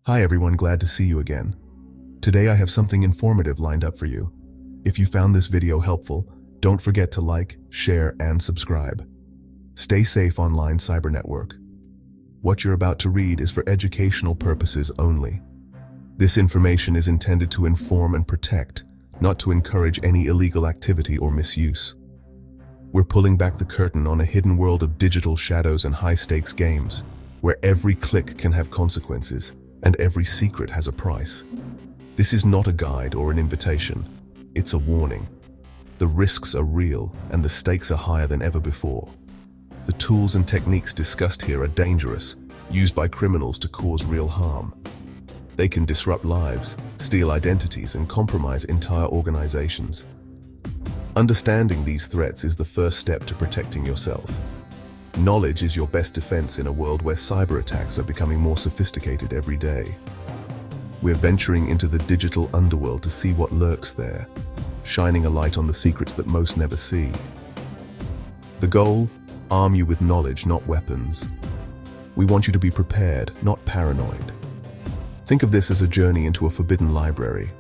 Hi everyone, glad to see you again. Today I have something informative lined up for you. If you found this video helpful, don't forget to like, share, and subscribe. Stay safe online cyber network. What you're about to read is for educational purposes only. This information is intended to inform and protect, not to encourage any illegal activity or misuse. We're pulling back the curtain on a hidden world of digital shadows and high-stakes games, where every click can have consequences, and every secret has a price. This is not a guide or an invitation. It's a warning. The risks are real, and the stakes are higher than ever before. The tools and techniques discussed here are dangerous, used by criminals to cause real harm. They can disrupt lives, steal identities, and compromise entire organizations. Understanding these threats is the first step to protecting yourself. Knowledge is your best defense in a world where cyber attacks are becoming more sophisticated every day. We're venturing into the digital underworld to see what lurks there, shining a light on the secrets that most never see. The goal? Arm you with knowledge, not weapons. We want you to be prepared, not paranoid. Think of this as a journey into a forbidden library.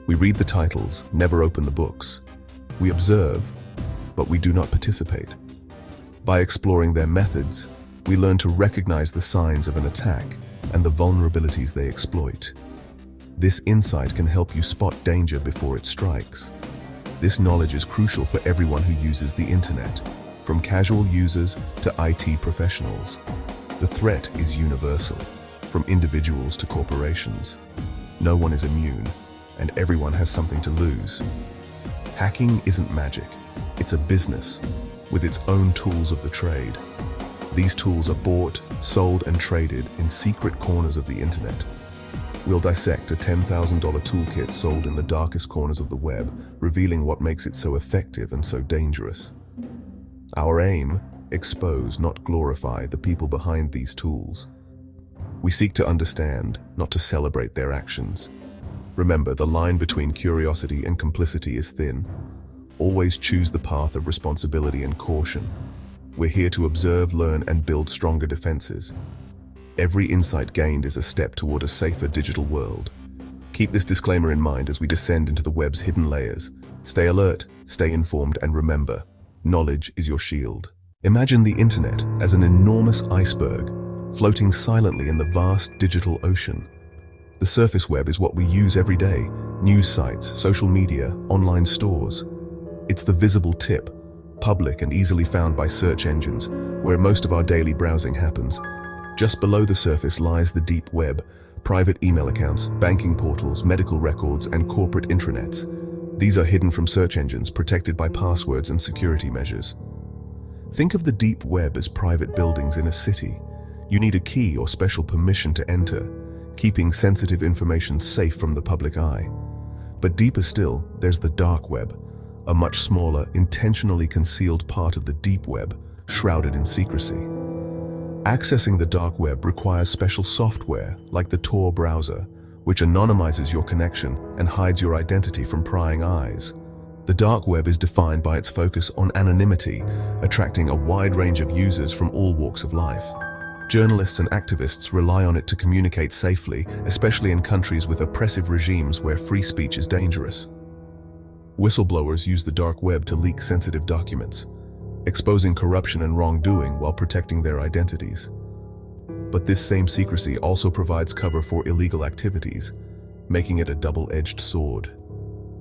We read the titles, never open the books. We observe, but we do not participate. By exploring their methods, we learn to recognize the signs of an attack and the vulnerabilities they exploit. This insight can help you spot danger before it strikes. This knowledge is crucial for everyone who uses the internet, from casual users to IT professionals. The threat is universal, from individuals to corporations. No one is immune, and everyone has something to lose. Hacking isn't magic, it's a business, with its own tools of the trade. These tools are bought, sold, and traded in secret corners of the internet. We'll dissect a $10,000 toolkit sold in the darkest corners of the web, revealing what makes it so effective and so dangerous. Our aim? Expose, not glorify, the people behind these tools. We seek to understand, not to celebrate their actions. Remember, the line between curiosity and complicity is thin. Always choose the path of responsibility and caution. We're here to observe, learn, and build stronger defenses. Every insight gained is a step toward a safer digital world. Keep this disclaimer in mind as we descend into the web's hidden layers. Stay alert, stay informed, and remember, knowledge is your shield. Imagine the internet as an enormous iceberg, floating silently in the vast digital ocean. The surface web is what we use every day: news sites, social media, online stores. It's the visible tip, public and easily found by search engines, where most of our daily browsing happens. Just below the surface lies the deep web: private email accounts, banking portals, medical records, and corporate intranets. These are hidden from search engines, protected by passwords and security measures. Think of the deep web as private buildings in a city. You need a key or special permission to enter, keeping sensitive information safe from the public eye. But deeper still, there's the dark web, a much smaller, intentionally concealed part of the deep web, shrouded in secrecy. Accessing the dark web requires special software, like the Tor browser, which anonymizes your connection and hides your identity from prying eyes. The dark web is defined by its focus on anonymity, attracting a wide range of users from all walks of life. Journalists and activists rely on it to communicate safely, especially in countries with oppressive regimes where free speech is dangerous. Whistleblowers use the dark web to leak sensitive documents, exposing corruption and wrongdoing while protecting their identities. But this same secrecy also provides cover for illegal activities, making it a double-edged sword.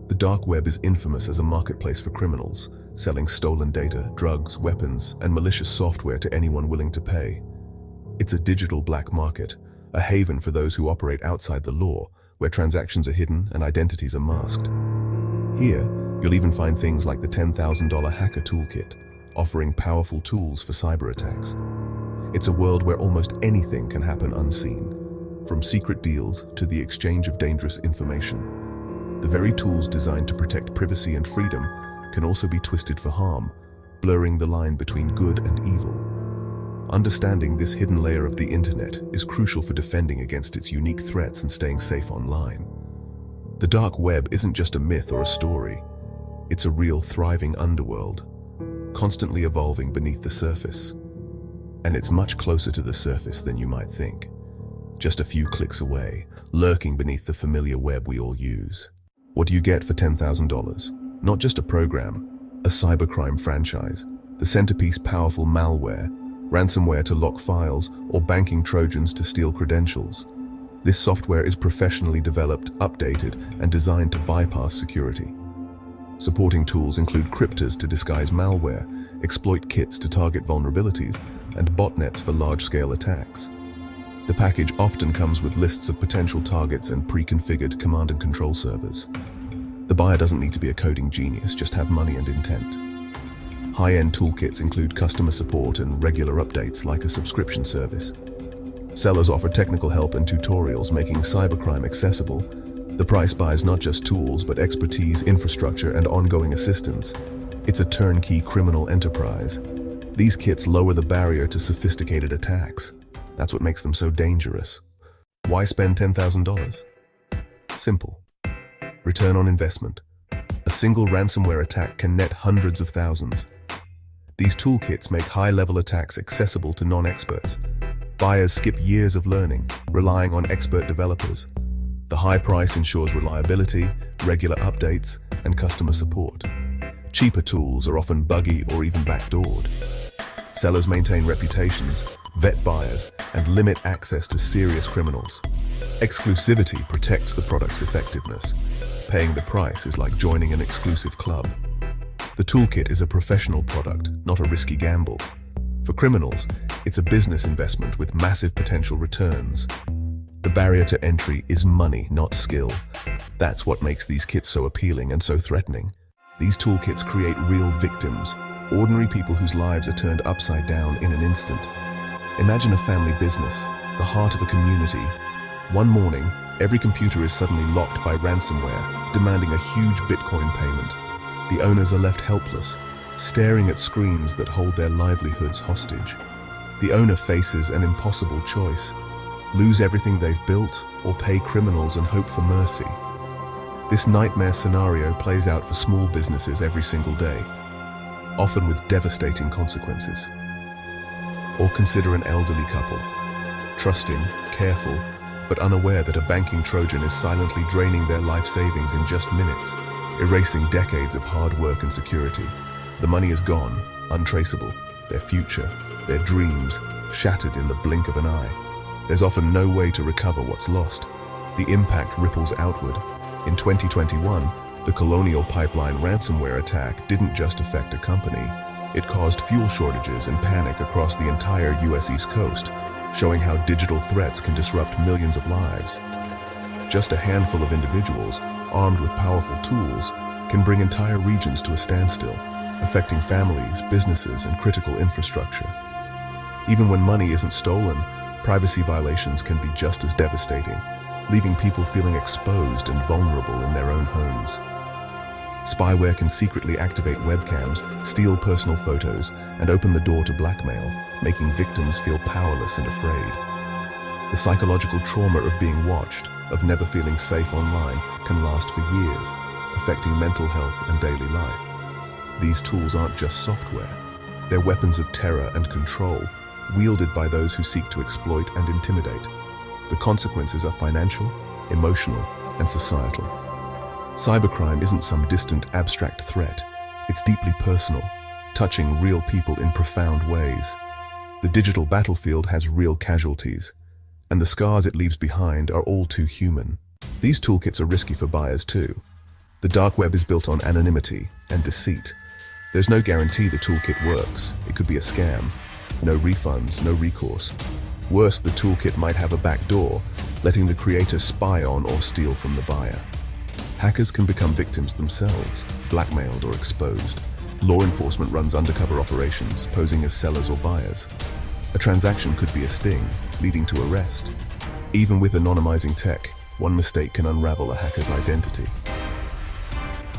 The dark web is infamous as a marketplace for criminals, selling stolen data, drugs, weapons, and malicious software to anyone willing to pay. It's a digital black market, a haven for those who operate outside the law, where transactions are hidden and identities are masked. Here, you'll even find things like the $10,000 hacker toolkit, offering powerful tools for cyber attacks. It's a world where almost anything can happen unseen, from secret deals to the exchange of dangerous information. The very tools designed to protect privacy and freedom can also be twisted for harm, blurring the line between good and evil. Understanding this hidden layer of the internet is crucial for defending against its unique threats and staying safe online. The dark web isn't just a myth or a story. It's a real, thriving underworld, constantly evolving beneath the surface. And it's much closer to the surface than you might think. just a few clicks away, lurking beneath the familiar web we all use. What do you get for $10,000? Not just a program, a cybercrime franchise, the centerpiece powerful malware, ransomware to lock files, or banking trojans to steal credentials. This software is professionally developed, updated, and designed to bypass security. Supporting tools include cryptors to disguise malware, exploit kits to target vulnerabilities, and botnets for large-scale attacks. The package often comes with lists of potential targets and pre-configured command and control servers. The buyer doesn't need to be a coding genius, just have money and intent. High-end toolkits include customer support and regular updates like a subscription service. Sellers offer technical help and tutorials, making cybercrime accessible. The price buys not just tools, but expertise, infrastructure, and ongoing assistance. It's a turnkey criminal enterprise. These kits lower the barrier to sophisticated attacks. That's what makes them so dangerous. Why spend $10,000? Simple. Return on investment. A single ransomware attack can net hundreds of thousands. These toolkits make high-level attacks accessible to non-experts. Buyers skip years of learning, relying on expert developers. The high price ensures reliability, regular updates, and customer support. Cheaper tools are often buggy or even backdoored. Sellers maintain reputations, vet buyers, and limit access to serious criminals. Exclusivity protects the product's effectiveness. Paying the price is like joining an exclusive club. The toolkit is a professional product, not a risky gamble. For criminals, it's a business investment with massive potential returns. The barrier to entry is money, not skill. That's what makes these kits so appealing and so threatening. These toolkits create real victims, ordinary people whose lives are turned upside down in an instant. Imagine a family business, the heart of a community. One morning, every computer is suddenly locked by ransomware, demanding a huge Bitcoin payment. The owners are left helpless, staring at screens that hold their livelihoods hostage. The owner faces an impossible choice: lose everything they've built or pay criminals and hope for mercy. This nightmare scenario plays out for small businesses every single day, often with devastating consequences. Or consider an elderly couple, trusting, careful, but unaware that a banking Trojan is silently draining their life savings in just minutes, erasing decades of hard work and security. The money is gone, untraceable, their future, their dreams, shattered in the blink of an eye. There's often no way to recover what's lost. The impact ripples outward. In 2021, the Colonial Pipeline ransomware attack didn't just affect a company. It caused fuel shortages and panic across the entire US East Coast, showing how digital threats can disrupt millions of lives. Just a handful of individuals, armed with powerful tools, can bring entire regions to a standstill, affecting families, businesses, and critical infrastructure. Even when money isn't stolen, privacy violations can be just as devastating, leaving people feeling exposed and vulnerable in their own homes. Spyware can secretly activate webcams, steal personal photos, and open the door to blackmail, making victims feel powerless and afraid. The psychological trauma of being watched, of never feeling safe online, can last for years, affecting mental health and daily life. These tools aren't just software. They're weapons of terror and control, wielded by those who seek to exploit and intimidate. The consequences are financial, emotional, and societal. Cybercrime isn't some distant, abstract threat. It's deeply personal, touching real people in profound ways. The digital battlefield has real casualties, and the scars it leaves behind are all too human. These toolkits are risky for buyers too. The dark web is built on anonymity and deceit. There's no guarantee the toolkit works. It could be a scam. No refunds, no recourse. Worse, the toolkit might have a backdoor, letting the creator spy on or steal from the buyer. Hackers can become victims themselves, blackmailed or exposed. Law enforcement runs undercover operations, posing as sellers or buyers. A transaction could be a sting, leading to arrest. Even with anonymizing tech, one mistake can unravel a hacker's identity.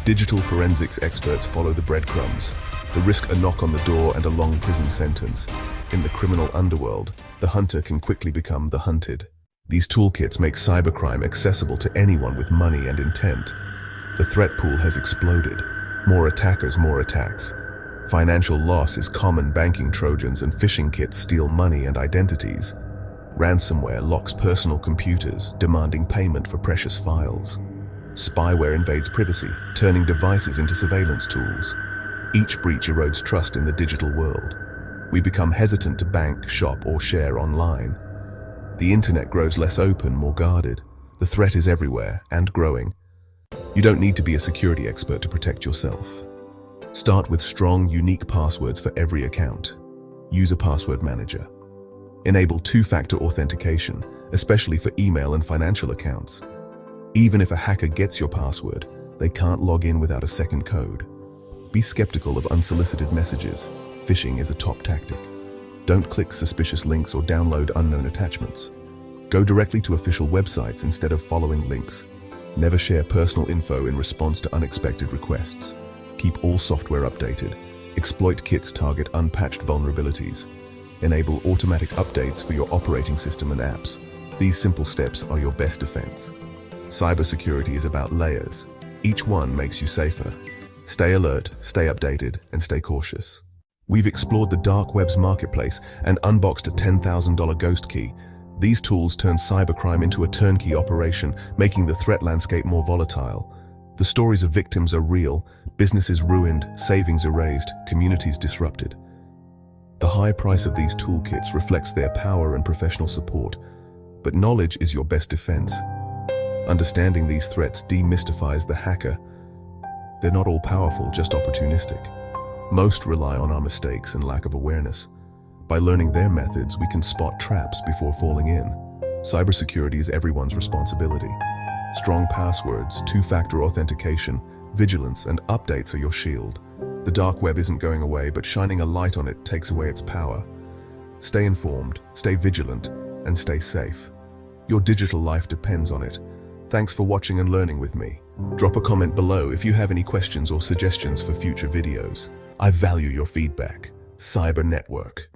Digital forensics experts follow the breadcrumbs. The risk a knock on the door and a long prison sentence. In the criminal underworld, the hunter can quickly become the hunted. These toolkits make cybercrime accessible to anyone with money and intent. The threat pool has exploded. More attackers, more attacks. Financial loss is common. Banking trojans and phishing kits steal money and identities. Ransomware locks personal computers, demanding payment for precious files. Spyware invades privacy, turning devices into surveillance tools. Each breach erodes trust in the digital world. We become hesitant to bank, shop, or share online. The internet grows less open, more guarded. The threat is everywhere and growing. You don't need to be a security expert to protect yourself. Start with strong, unique passwords for every account. Use a password manager. Enable two-factor authentication, especially for email and financial accounts. Even if a hacker gets your password, they can't log in without a second code. Be skeptical of unsolicited messages. Phishing is a top tactic. Don't click suspicious links or download unknown attachments. Go directly to official websites instead of following links. Never share personal info in response to unexpected requests. Keep all software updated. Exploit kits target unpatched vulnerabilities. Enable automatic updates for your operating system and apps. These simple steps are your best defense. Cybersecurity is about layers. Each one makes you safer. Stay alert, stay updated, and stay cautious. We've explored the dark web's marketplace and unboxed a $10,000 ghost key. These tools turn cybercrime into a turnkey operation, making the threat landscape more volatile. The stories of victims are real, businesses ruined, savings erased, communities disrupted. The high price of these toolkits reflects their power and professional support, but knowledge is your best defense. Understanding these threats demystifies the hacker. They're not all powerful, just opportunistic. Most rely on our mistakes and lack of awareness. By learning their methods, we can spot traps before falling in. Cybersecurity is everyone's responsibility. Strong passwords, two-factor authentication, vigilance, and updates are your shield. The dark web isn't going away, but shining a light on it takes away its power. Stay informed, stay vigilant, and stay safe. Your digital life depends on it. Thanks for watching and learning with me. Drop a comment below if you have any questions or suggestions for future videos. I value your feedback. Cyber Network.